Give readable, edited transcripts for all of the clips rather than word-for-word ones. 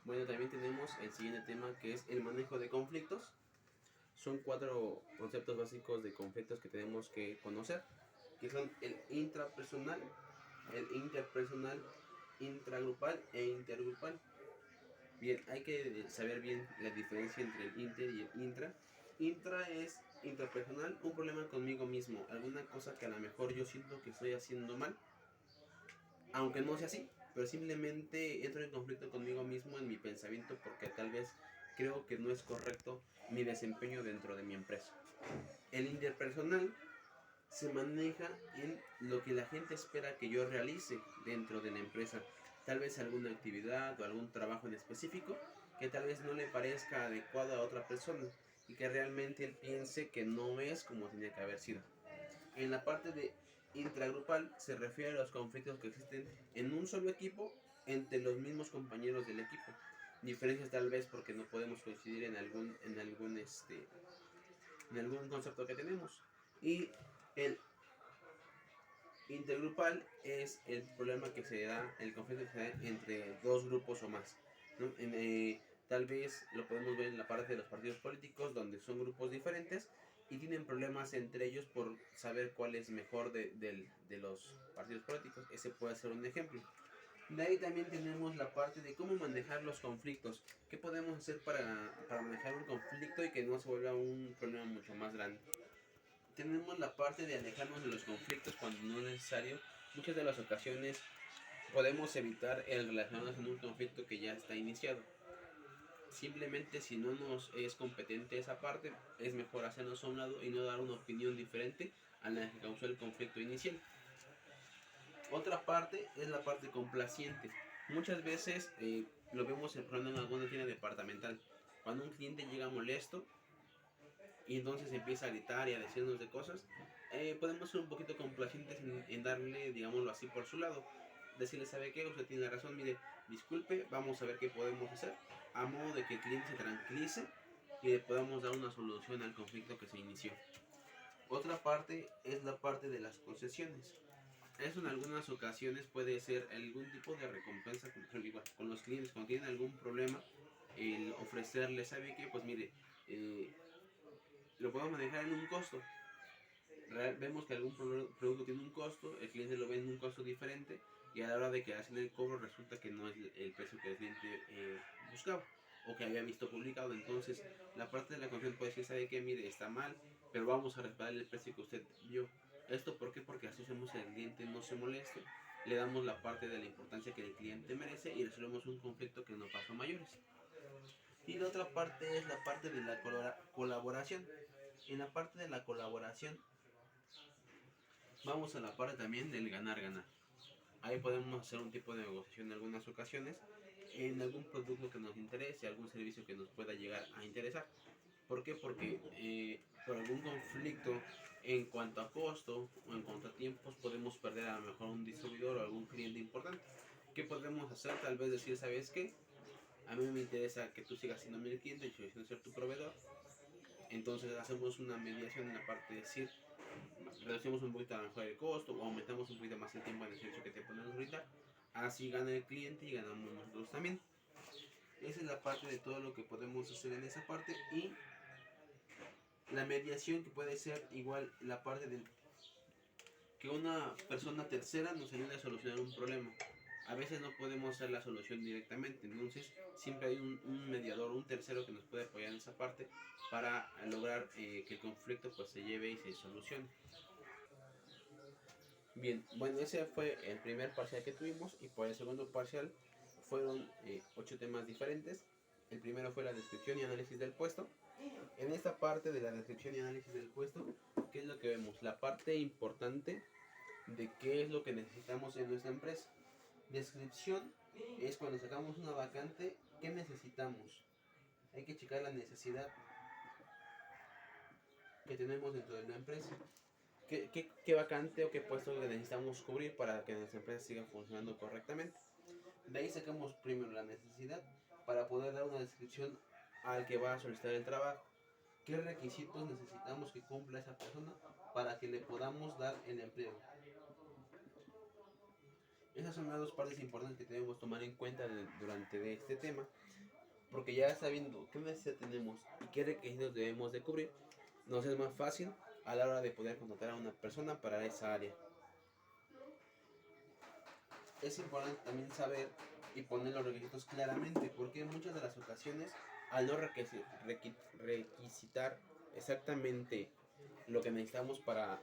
Bueno, también tenemos el siguiente tema que es el manejo de conflictos. Son 4 conceptos básicos de conflictos que tenemos que conocer, que son el intrapersonal, el interpersonal, intragrupal e intergrupal. Bien, hay que saber bien la diferencia entre el inter y el intra. Intra es intrapersonal, un problema conmigo mismo, alguna cosa que a lo mejor yo siento que estoy haciendo mal, aunque no sea así, pero simplemente entro en conflicto conmigo mismo en mi pensamiento porque tal vez creo que no es correcto mi desempeño dentro de mi empresa. El interpersonal se maneja en lo que la gente espera que yo realice dentro de la empresa. Tal vez alguna actividad o algún trabajo en específico que tal vez no le parezca adecuado a otra persona y que realmente él piense que no es como tenía que haber sido. En la parte de intragrupal se refiere a los conflictos que existen en un solo equipo entre los mismos compañeros del equipo. Diferencias tal vez porque no podemos coincidir en algún concepto que tenemos. Y el intergrupal es el problema que se da, el conflicto que se da entre dos grupos o más, ¿no? Tal vez lo podemos ver en la parte de los partidos políticos, donde son grupos diferentes y tienen problemas entre ellos por saber cuál es mejor de los partidos políticos. Ese puede ser un ejemplo. De ahí también tenemos la parte de cómo manejar los conflictos. ¿Qué podemos hacer para manejar un conflicto y que no se vuelva un problema mucho más grande? Tenemos la parte de alejarnos de los conflictos cuando no es necesario. Muchas de las ocasiones podemos evitar el relacionarnos en un conflicto que ya está iniciado. Simplemente si no nos es competente esa parte, es mejor hacernos a un lado y no dar una opinión diferente a la que causó el conflicto inicial. Otra parte es la parte complaciente. Muchas veces lo vemos en alguna tienda departamental. Cuando un cliente llega molesto, y entonces empieza a gritar y a decirnos de cosas, podemos ser un poquito complacientes en darle, digámoslo así, por su lado. Decirle, ¿sabe qué? Usted tiene razón, mire, disculpe, vamos a ver qué podemos hacer, a modo de que el cliente se tranquilice y le podamos dar una solución al conflicto que se inició. Otra parte es la parte de las concesiones. Eso en algunas ocasiones puede ser algún tipo de recompensa, por ejemplo, igual, con los clientes, cuando tienen algún problema, el ofrecerles, ¿sabe qué? Pues mire, lo podemos manejar en un costo. Vemos que algún producto tiene un costo, el cliente lo ve en un costo diferente y a la hora de que hacen el cobro resulta que no es el precio que el cliente buscaba o que había visto publicado. Entonces la parte de la confianza puede decir, sabe que mire, está mal, pero vamos a respetar el precio que usted vio. ¿Esto por qué? Porque así hacemos que el cliente no se moleste, le damos la parte de la importancia que el cliente merece y resolvemos un conflicto que no pasó a mayores. Y la otra parte es la parte de la colaboración. En la parte de la colaboración vamos a la parte también del ganar-ganar. Ahí podemos hacer un tipo de negociación en algunas ocasiones en algún producto que nos interese, algún servicio que nos pueda llegar a interesar. ¿Por qué? Porque por algún conflicto en cuanto a costo o en cuanto a tiempos podemos perder a lo mejor un distribuidor o algún cliente importante. ¿Qué podemos hacer? Tal vez decir, ¿sabes qué? A mí me interesa que tú sigas siendo mi cliente y yo ser tu proveedor. Entonces hacemos una mediación en la parte de decir, reducimos un poquito a lo mejor el costo o aumentamos un poquito más el tiempo en el servicio que te podemos brindar. Así gana el cliente y ganamos nosotros también. Esa es la parte de todo lo que podemos hacer en esa parte. Y la mediación, que puede ser igual la parte de que una persona tercera nos ayude a solucionar un problema. A veces no podemos hacer la solución directamente, entonces siempre hay un mediador, un tercero que nos puede apoyar en esa parte para lograr que el conflicto pues se lleve y se solucione. Bien, bueno, ese fue el primer parcial que tuvimos y por el segundo parcial fueron 8 temas diferentes. El primero fue la descripción y análisis del puesto. En esta parte de la descripción y análisis del puesto, ¿qué es lo que vemos? La parte importante de qué es lo que necesitamos en nuestra empresa. Descripción es cuando sacamos una vacante, ¿qué necesitamos? Hay que checar la necesidad que tenemos dentro de la empresa. ¿Qué vacante o qué puesto necesitamos cubrir para que nuestra empresa siga funcionando correctamente? De ahí sacamos primero la necesidad para poder dar una descripción al que va a solicitar el trabajo. ¿Qué requisitos necesitamos que cumpla esa persona para que le podamos dar el empleo? Esas son las dos partes importantes que debemos tomar en cuenta durante de este tema, porque ya sabiendo qué necesidad tenemos y qué requisitos debemos de cubrir, nos es más fácil a la hora de poder contratar a una persona para esa área. Es importante también saber y poner los requisitos claramente, porque en muchas de las ocasiones, al no requisitar exactamente lo que necesitamos para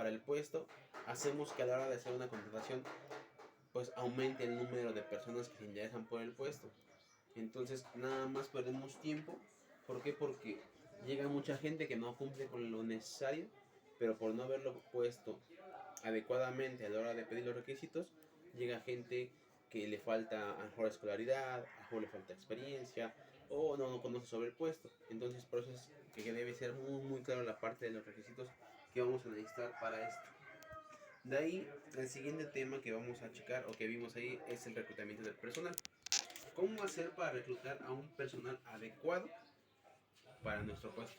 el puesto, hacemos que a la hora de hacer una contratación pues aumente el número de personas que se interesan por el puesto. Entonces nada más perdemos tiempo. ¿Por qué? Porque llega mucha gente que no cumple con lo necesario, pero por no haberlo puesto adecuadamente a la hora de pedir los requisitos, llega gente que le falta a lo mejor escolaridad, a lo mejor le falta experiencia o no conoce sobre el puesto. Entonces por eso es que debe ser muy claro la parte de los requisitos que vamos a necesitar para esto. De ahí, el siguiente tema que vamos a checar o que vimos ahí es el reclutamiento del personal. ¿Cómo hacer para reclutar a un personal adecuado para nuestro puesto?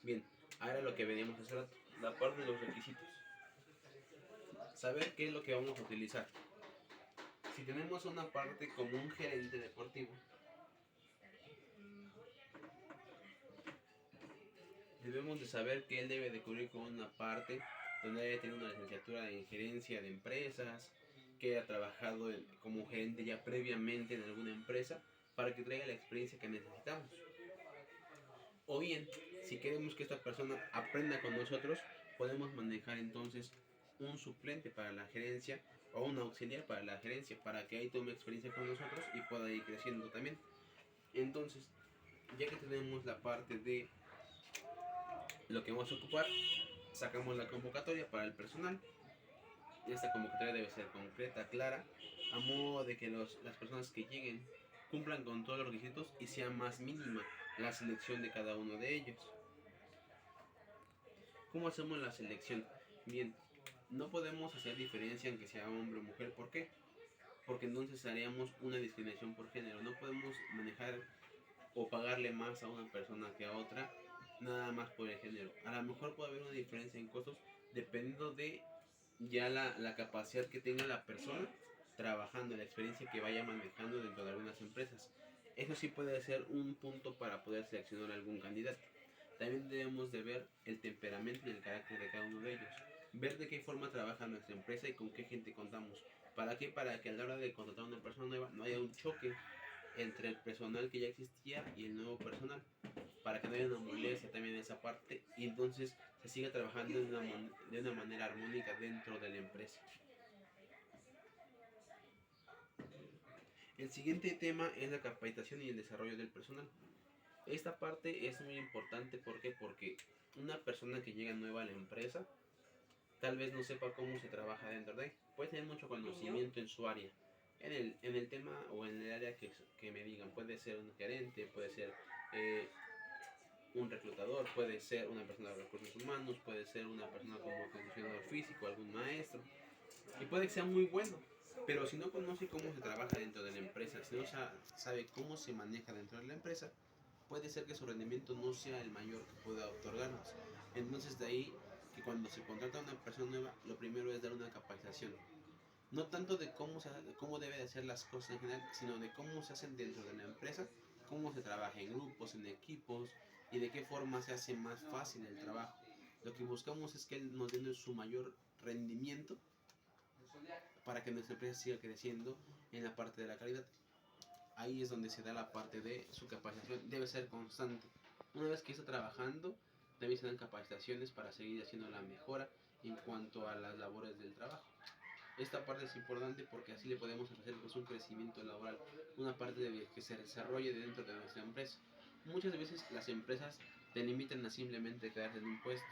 Bien, ahora lo que veníamos a hacer, la parte de los requisitos. Saber qué es lo que vamos a utilizar. Si tenemos una parte como un gerente deportivo, debemos de saber que él debe de cubrir con una parte donde haya tenido una licenciatura en gerencia de empresas, que haya trabajado como gerente ya previamente en alguna empresa para que traiga la experiencia que necesitamos. O bien, si queremos que esta persona aprenda con nosotros, podemos manejar entonces un suplente para la gerencia o un auxiliar para la gerencia para que ahí tome experiencia con nosotros y pueda ir creciendo también. Entonces, ya que tenemos la parte de lo que vamos a ocupar, sacamos la convocatoria para el personal. Esta convocatoria debe ser concreta, clara, a modo de que las personas que lleguen cumplan con todos los requisitos y sea más mínima la selección de cada uno de ellos. ¿Cómo hacemos la selección? Bien, no podemos hacer diferencia en que sea hombre o mujer. ¿Por qué? Porque entonces haríamos una discriminación por género. No podemos manejar o pagarle más a una persona que a otra nada más por el género. A lo mejor puede haber una diferencia en costos dependiendo de ya la capacidad que tenga la persona trabajando, la experiencia que vaya manejando dentro de algunas empresas. Eso sí puede ser un punto para poder seleccionar algún candidato. También debemos de ver el temperamento y el carácter de cada uno de ellos. Ver de qué forma trabaja nuestra empresa y con qué gente contamos. ¿Para qué? Para que a la hora de contratar a una persona nueva no haya un choque entre el personal que ya existía y el nuevo personal, para que no haya una molestia también en esa parte y entonces se siga trabajando de una manera armónica dentro de la empresa. El siguiente tema es la capacitación y el desarrollo del personal. Esta parte es muy importante. ¿Por qué? Porque una persona que llega nueva a la empresa tal vez no sepa cómo se trabaja dentro de. Puede tener mucho conocimiento en su área, en el tema o en el área que me digan. Puede ser un gerente, puede ser un reclutador, puede ser una persona de recursos humanos, puede ser una persona como acondicionador físico, algún maestro. Y puede que sea muy bueno, pero si no conoce cómo se trabaja dentro de la empresa, si no sabe cómo se maneja dentro de la empresa, puede ser que su rendimiento no sea el mayor que pueda otorgarnos. Entonces de ahí que cuando se contrata a una persona nueva, lo primero es dar una capacitación. No tanto de cómo debe de hacer las cosas en general, sino de cómo se hacen dentro de la empresa, cómo se trabaja en grupos, en equipos y de qué forma se hace más fácil el trabajo. Lo que buscamos es que él nos dé su mayor rendimiento para que nuestra empresa siga creciendo en la parte de la calidad. Ahí es donde se da la parte de su capacitación, debe ser constante. Una vez que está trabajando, también se dan capacitaciones para seguir haciendo la mejora en cuanto a las labores del trabajo. Esta parte es importante porque así le podemos ofrecer pues, un crecimiento laboral, una parte de que se desarrolle dentro de nuestra empresa. Muchas veces las empresas te limitan a simplemente quedarte en un puesto.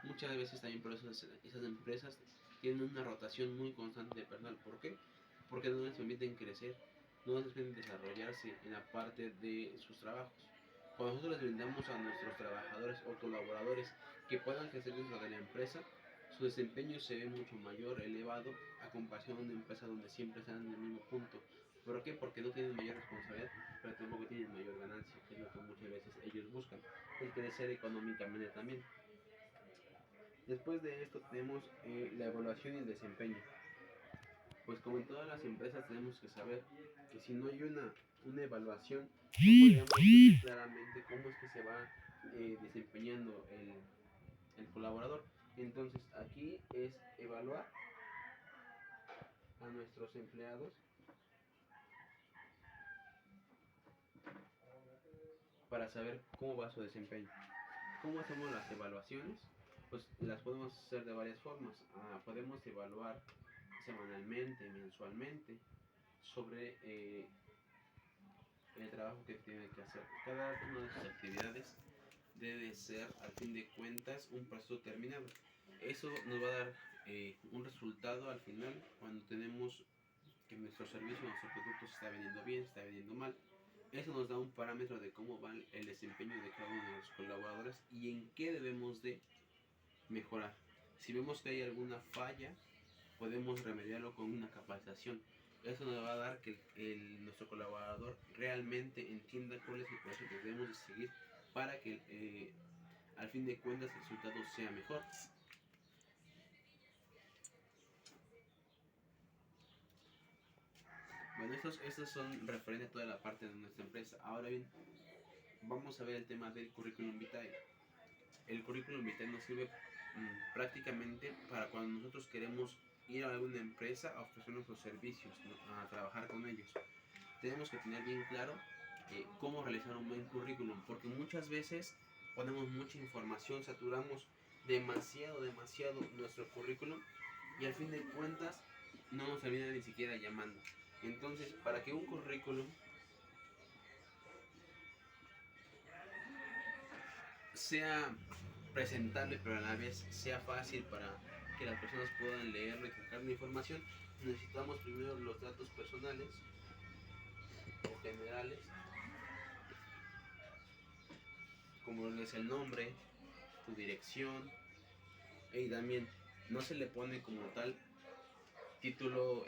Muchas veces también por eso esas empresas tienen una rotación muy constante de personal. ¿Por qué? Porque no les permiten crecer, no les permiten desarrollarse en la parte de sus trabajos. Cuando nosotros les brindamos a nuestros trabajadores o colaboradores que puedan crecer dentro de la empresa, su desempeño se ve mucho mayor, elevado, a comparación de una empresa donde siempre están en el mismo punto. ¿Por qué? Porque no tienen mayor responsabilidad, pero tampoco tienen mayor ganancia, que es lo que muchas veces ellos buscan, el crecer económicamente también. Después de esto tenemos la evaluación y el desempeño. Pues como en todas las empresas tenemos que saber que si no hay una evaluación, no podríamos ver claramente cómo es que se va desempeñando el colaborador. Entonces aquí es evaluar a nuestros empleados para saber cómo va su desempeño. ¿Cómo hacemos las evaluaciones? Pues las podemos hacer de varias formas. Podemos evaluar semanalmente, mensualmente, sobre el trabajo que tiene que hacer. Cada una de sus actividades debe ser, al fin de cuentas, un proceso terminado. Eso nos va a dar un resultado al final cuando tenemos que nuestro servicio, nuestro producto se está vendiendo bien, se está vendiendo mal. Eso nos da un parámetro de cómo va el desempeño de cada uno de los colaboradores y en qué debemos de mejorar. Si vemos que hay alguna falla, podemos remediarlo con una capacitación. Eso nos va a dar que nuestro colaborador realmente entienda cuál es el proceso que debemos de seguir para que al fin de cuentas el resultado sea mejor. Bueno, estos son referentes a toda la parte de nuestra empresa. Ahora bien, vamos a ver el tema del currículum vitae. El currículum vitae nos sirve prácticamente para cuando nosotros queremos ir a alguna empresa a ofrecer nuestros servicios, ¿no? A trabajar con ellos. Tenemos que tener bien claro cómo realizar un buen currículum, porque muchas veces ponemos mucha información, saturamos demasiado nuestro currículum y al fin de cuentas no nos termina ni siquiera llamando. Entonces, para que un currículum sea presentable pero a la vez sea fácil para que las personas puedan leerlo y sacar la información, necesitamos primero los datos personales o generales, como es el nombre, tu dirección, y también no se le pone como tal título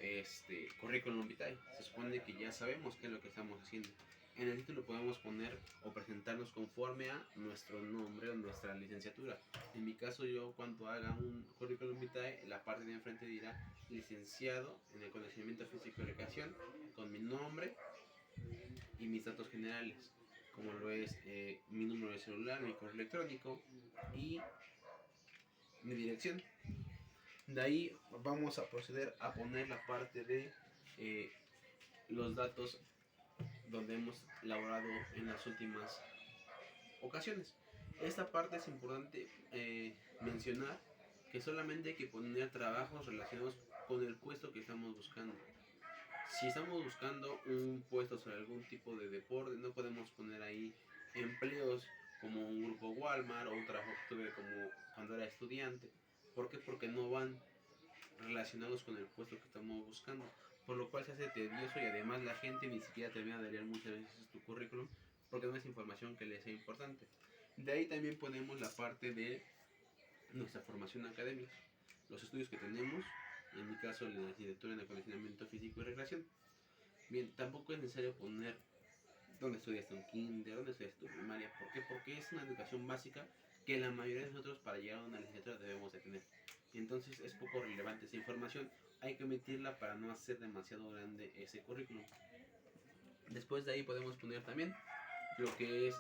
currículum vitae. Se supone que ya sabemos qué es lo que estamos haciendo. En el título podemos poner o presentarnos conforme a nuestro nombre o nuestra licenciatura. En mi caso, yo cuando haga un currículum vitae, la parte de enfrente dirá licenciado en el conocimiento físico y recreación, con mi nombre y mis datos generales, como lo es mi número de celular, mi correo electrónico y mi dirección. De ahí vamos a proceder a poner la parte de los datos donde hemos laborado en las últimas ocasiones. Esta parte es importante mencionar que solamente hay que poner trabajos relacionados con el puesto que estamos buscando. Si estamos buscando un puesto sobre algún tipo de deporte, no podemos poner ahí empleos como un grupo Walmart o un trabajo que tuve como cuando era estudiante. ¿Por qué? Porque no van relacionados con el puesto que estamos buscando, por lo cual se hace tedioso y además la gente ni siquiera termina de leer muchas veces tu currículum porque no es información que les sea importante. De ahí también ponemos la parte de nuestra formación académica, los estudios que tenemos, en mi caso la licenciatura en acondicionamiento físico y recreación. Bien, tampoco es necesario poner dónde estudiaste un kinder, dónde estudiaste tu primaria. ¿Por qué? Porque es una educación básica que la mayoría de nosotros para llegar a una licenciatura debemos de tener. Y entonces es poco relevante esa información, hay que omitirla para no hacer demasiado grande ese currículum. Después de ahí podemos poner también lo que es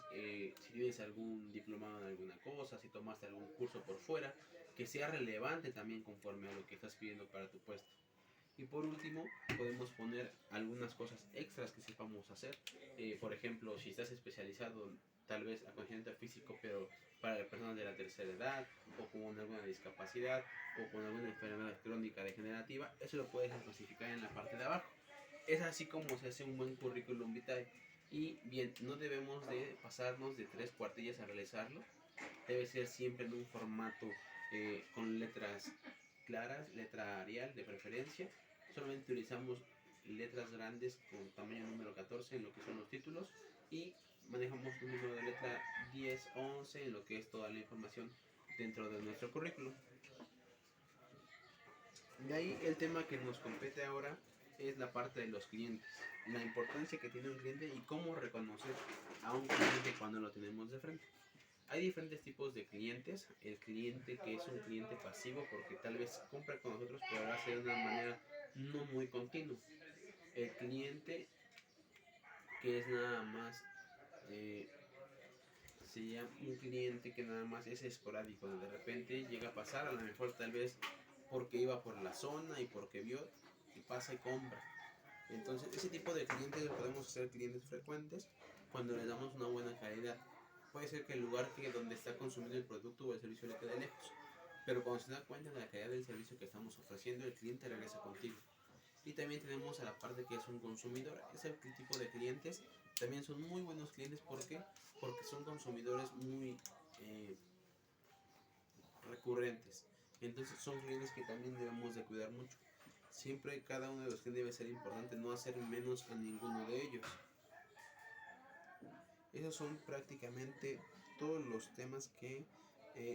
si tienes algún diplomado en alguna cosa, si tomaste algún curso por fuera, que sea relevante también conforme a lo que estás pidiendo para tu puesto. Y por último, podemos poner algunas cosas extras que sepamos hacer. Por ejemplo, si estás especializado tal vez acondicionamiento físico, pero para personas de la tercera edad, o con alguna discapacidad, o con alguna enfermedad crónica degenerativa, eso lo puedes clasificar en la parte de abajo. Es así como se hace un buen currículum vitae. Y bien, no debemos de pasarnos de 3 cuartillas a realizarlo. Debe ser siempre en un formato con letras claras, letra Arial de preferencia. Solamente utilizamos letras grandes con tamaño número 14 en lo que son los títulos y manejamos un número de letra 10, 11 en lo que es toda la información dentro de nuestro currículum. De ahí el tema que nos compete ahora es la parte de los clientes, la importancia que tiene un cliente y cómo reconocer a un cliente cuando lo tenemos de frente. Hay diferentes tipos de clientes. El cliente que es un cliente pasivo porque tal vez compra con nosotros pero lo hace de una manera no muy continuo. El cliente que es nada más, eh, sería un cliente que nada más es esporádico, de repente llega a pasar, a lo mejor tal vez porque iba por la zona y porque vio y pasa y compra. Entonces ese tipo de clientes lo podemos hacer clientes frecuentes cuando les damos una buena calidad. Puede ser que el lugar donde está consumiendo el producto o el servicio le quede lejos, pero cuando se da cuenta de la calidad del servicio que estamos ofreciendo, el cliente regresa contigo. Y también tenemos a la parte que es un consumidor. Ese tipo de clientes también son muy buenos clientes. ¿Por qué? Porque son consumidores muy eh, recurrentes. Entonces son clientes que también debemos de cuidar mucho. Siempre cada uno de los clientes debe ser importante, no hacer menos a ninguno de ellos. Esos son prácticamente todos los temas que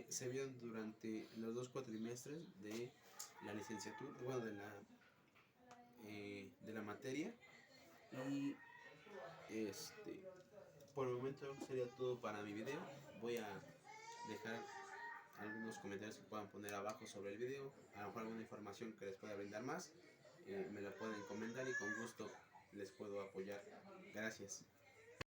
se vieron durante los 2 cuatrimestres de la licenciatura, bueno, de la materia. Y por el momento sería todo para mi video. Voy a dejar algunos comentarios que puedan poner abajo sobre el video, a lo mejor alguna información que les pueda brindar más, me la pueden comentar y con gusto les puedo apoyar. Gracias.